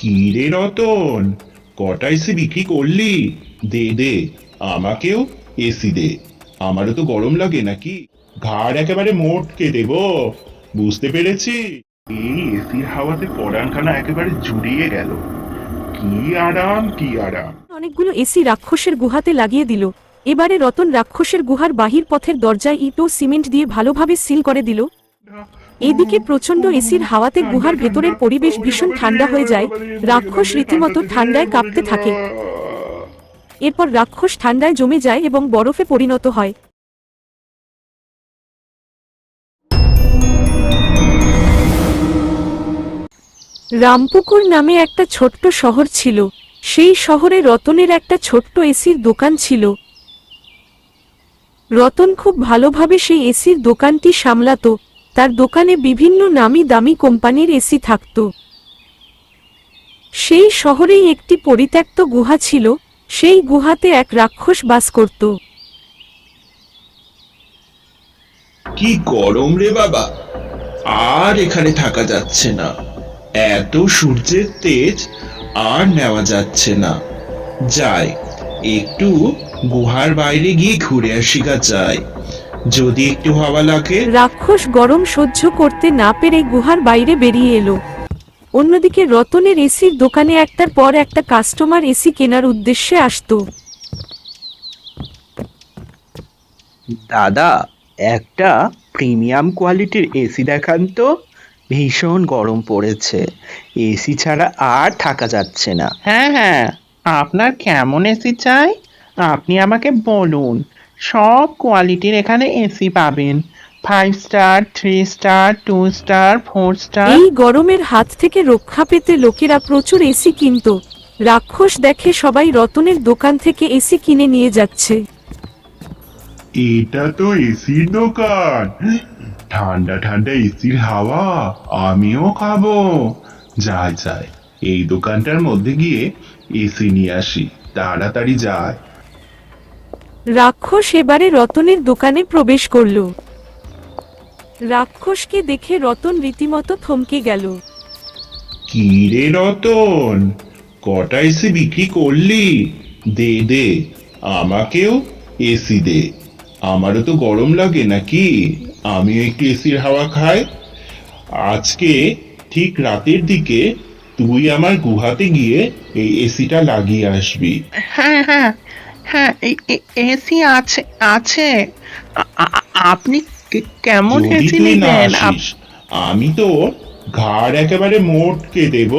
কি রে রতন, কটা এসি বিক্রি করলি? দে দে, আমাকেও এসি দে। আমারও তো গরম লাগে নাকি, ঘাড় একেবারে মোটকে দেব। বুঝতে পেরেছি। এই এসির হাওয়াতে পরানখানা একেবারে জুড়িয়ে গেল। কি আরাম, কি আরাম। অনেকগুলো এসি রাক্ষসের গুহাতে লাগিয়ে দিল। এবারে রতন রাক্ষসের গুহার বাহির পথের দরজায় ইট ও সিমেন্ট দিয়ে ভালোভাবে সিল করে দিল। এদিকে প্রচন্ড এসির হাওয়াতে ঠান্ডা গুহার ঠান্ডা, ভেতরের পরিবেশ ওরে ভীষণ বাবা রে, ঠান্ডা হয়ে ওরে যায়। বাবা রে, মরে রাক্ষস গেলাম রে, রীতিমতো ঠান্ডাতে রে, ঠান্ডায় মরে কাঁপতে থাকে। গেলাম। এরপর রাক্ষস ঠান্ডায় জমে যায় এবং বরফে পরিণত হয়। রামপুকুর নামে একটা ছোট্ট শহর ছিল। সেই শহরে রতনের একটা ছোট্ট এসির দোকান ছিল। রতন খুব ভালোভাবে সেই এসির দোকানটি সামলাতো। তার দোকানে বিভিন্ন নামি দামি কোম্পানির এসি থাকত। সেই শহরেই একটি পরিত্যক্ত গুহা ছিল। সেই গুহাতে এক রাক্ষস বাস করত। কি গরম রে বাবা, আর এখানে থাকা যাচ্ছে না। এত সূর্যের তেজ আর নেওয়া যাচ্ছে না। যাই, একটু গুহার বাইরে গিয়ে ঘুরে আসি গা যাই, যদি একটু হাওয়া লাগে। রাক্ষস গরম সহ্য করতে না পেরে গুহার বাইরে বেরিয়ে এলো। অন্যদিকে রতনের এসির দোকানে একটার পর একটা কাস্টমার এসি কেনার উদ্দেশ্যে আসতো। দাদা, একটা প্রিমিয়াম কোয়ালিটির এসি দেখান তো। ভীষণ গরম পড়েছে, এসি ছাড়া আর থাকা যাচ্ছে না। হ্যাঁ হ্যাঁ, আপনার কেমন এসি চাই আপনি আমাকে বলুন। সব কোয়ালিটির এখানে এসি পাবেন। 5 স্টার, 3 স্টার, 2 স্টার, 4 স্টার। এই গরমের হাত থেকে রক্ষা পেতে লোকেরা প্রচুর এসি কিনত। রাক্ষস দেখে সবাই রতনের দোকান থেকে এসি কিনে নিয়ে যাচ্ছে। এটা তো এসির দোকান, ঠান্ডা ঠান্ডা এসির হাওয়া আমিও খাবো। যাই যাই, এই দোকানটার মধ্যে গিয়ে এসি নিয়ে আসি, তাড়াতাড়ি যায়। রাক্ষস এবারে রতনের দোকানে প্রবেশ করল। রাক্ষসকে দেখে রতন রীতিমতো থমকে গেল। কি রে রতন, কটা এসি বিক্রি করলি? দে দে, আমাকেও এসি দে। আমারও তো গরম লাগে নাকি, আমিও একটু এসির হাওয়া খাই। আজকে ঠিক রাতের দিকে তুই আমার গুহাতে গিয়ে এই এসিটা লাগিয়ে আসবি। হ্যাঁ হ্যাঁ হ্যাঁ, এসি আছে আছে। আপনি কেমন যদি এসি তুই না নেবেন? আসিস, আমি তোর ঘাড় একেবারে মোটকে দেব।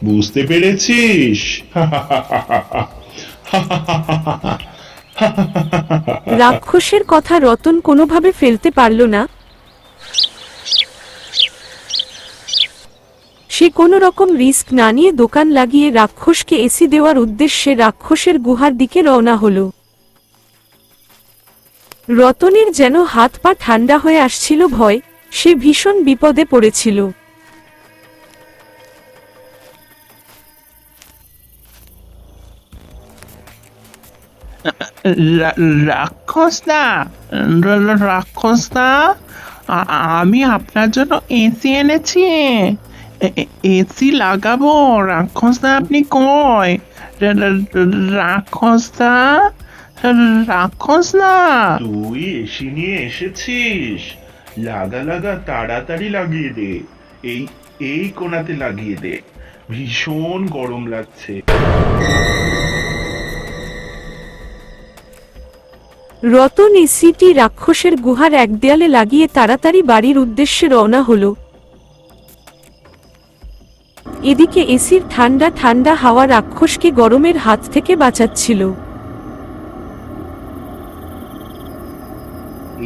বুঝতে পেরেছিস? রাক্ষসের কথা রতন কোনোভাবে ফেলতে পারল না। সে কোনো রকম রিস্ক না নিয়ে দোকান লাগিয়ে রাক্ষসকে এসি দেওয়ার উদ্দেশ্যে রাক্ষসের গুহার দিকে রওনা হলো। রতনের যেন হাত পা ঠান্ডা হয়ে আসছিল ভয়, সে ভীষণ বিপদে পড়েছিল। রাক্ষসদা, রাক্ষসদা, আমি আপনার জন্য এসি এনেছি। এসি লাগাবো। রাক্ষসদা আপনি কই? রাক্ষসদা, রাক্ষসদা। তুই এসি নিয়ে এসেছিস, লাগা লাগা, তাড়াতাড়ি লাগিয়ে দে। এই এই কোণাতে লাগিয়ে দে, ভীষণ গরম লাগছে। রতন এসিটি রাক্ষসের গুহার এক দেয়ালে লাগিয়ে তাড়াতাড়ি বাড়ির উদ্দেশ্যে রওনা হলো। এদিকে এসির ঠান্ডা ঠান্ডা হাওয়া রাক্ষসকে গরমের হাত থেকে বাঁচাচ্ছিল।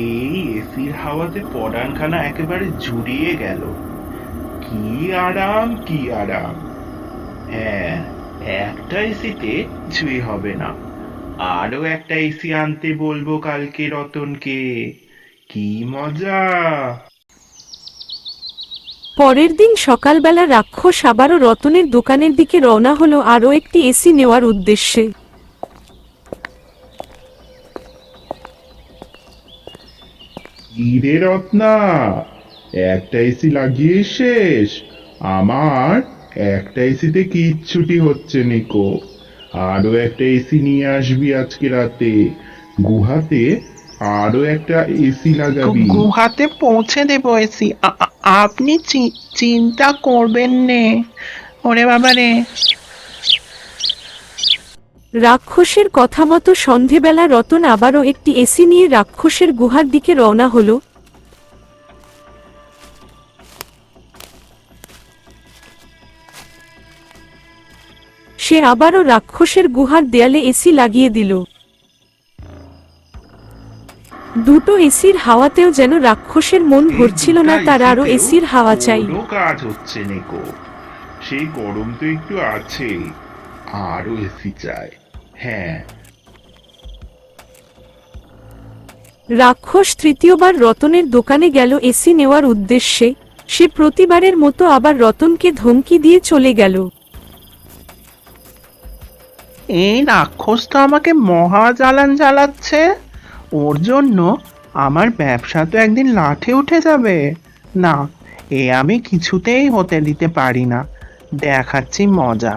এই এসির হাওয়াতে পরানখানা একেবারে জুড়িয়ে গেল। কি আরাম, কি আরাম। হ্যাঁ, একটা এসিতে কিছুই হবে না। আরো একটা এসি আনতে বলবো কালকে রতনকে। কি মজা। পরের দিন সকালবেলা রাক্ষস আবারও রতনের দোকানের দিকে রওনা হলো আরও একটি এসি নেওয়ার উদ্দেশ্যে। কি রে রত্না, একটা এসি লাগিয়ে শেষ, আমার একটা এসিতে কিচ্ছুটি হচ্ছে নিকো। আরো একটা এসি নিয়ে আসবি আজকে রাতে। গুহাতে আরো একটা এসি লাগাবি। গুহাতে পৌঁছে দেবো এসি। আপনি চিন্তা করবেন নে। ওরে বাবা রে। রাক্ষসের কথা মতো সন্ধেবেলা রতন আবারও একটি এসি নিয়ে রাক্ষসের গুহার দিকে রওনা হলো। সে আবারও রাক্ষসের গুহার দেয়ালে এসি লাগিয়ে দিল। দুটো এসির হাওয়াতেও যেন রাক্ষসের মন ভরছিল না, তার আরো এসির হাওয়া চাই। কোনো কাজ হচ্ছে নিকো, সেই গরম তো একটু আছে, আরো এসি চাই। হ্যাঁ, রাক্ষস তৃতীয়বার রতনের দোকানে গেল এসি নেওয়ার উদ্দেশ্যে। সে প্রতিবারের মতো আবার রতনকে ধমকি দিয়ে চলে গেল। এই রাক্ষস তো আমাকে মহা জ্বালান জ্বালাচ্ছে। ওর জন্য আমার ব্যবসা তো একদিন লাঠে উঠে যাবে। না, এ আমি কিছুতেই হতে দিতে পারি না। দেখাচ্ছি মজা।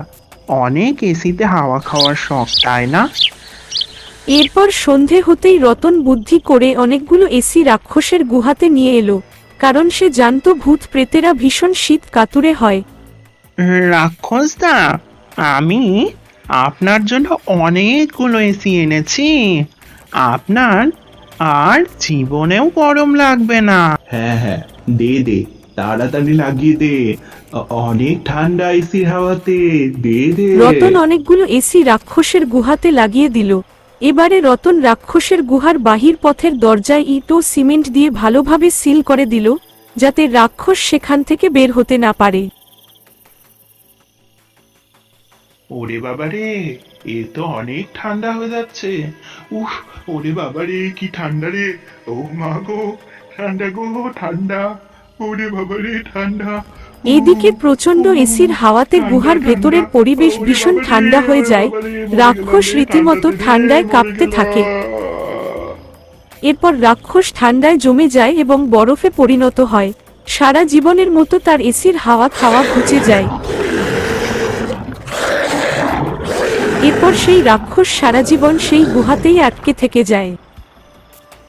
অনেক এসিতে হাওয়া খাওয়ার শখ, তাই না? এরপর সন্ধে হতেই রতন বুদ্ধি করে অনেকগুলো এসি রাক্ষসের গুহাতে নিয়ে এলো, কারণ সে জানতো ভূত প্রেতেরা ভীষণ শীত কাতুরে হয়। রাক্ষসদা, আমি আপনার জন্য অনেকগুলো এসি এনেছি। আপনার আর জীবনেও গরম লাগবে না। হ্যাঁ হ্যাঁ, দে দে, তাড়াতাড়ি লাগিয়ে দে। অনেক ঠান্ডা এসির হাওয়াতে, দে দে। রতন অনেকগুলো এসি রাক্ষসের গুহাতে লাগিয়ে দিল। এবারে রতন রাক্ষসের গুহার বাহির পথের দরজায় ইট ও সিমেন্ট দিয়ে ভালোভাবে সিল করে দিল, যাতে রাক্ষস সেখান থেকে বের হতে না পারে। ওরে বাবারে, এ তো অনেক ঠান্ডা হয়ে যাচ্ছে। উফ, ওরে বাবারে, কি ঠান্ডা রে। ও মা গো, ঠান্ডা গো, ঠান্ডা। ওরে বাবারে, ঠান্ডা। এইদিকে প্রচন্ড এসির হাওয়াতে গুহার ভেতরের পরিবেশ ভীষণ ঠান্ডা হয়ে যায়। রাক্ষস রীতিমতো ঠান্ডায় কাঁপতে থাকে। এরপর রাক্ষস ঠান্ডায় জমে যায় এবং বরফে পরিণত হয়। সারা জীবনের মতো তার এসির হাওয়া খাওয়া ঘুচে যায়। এরপর সেই রাক্ষস সারা জীবন সেই গুহাতেই আটকে থেকে যায়।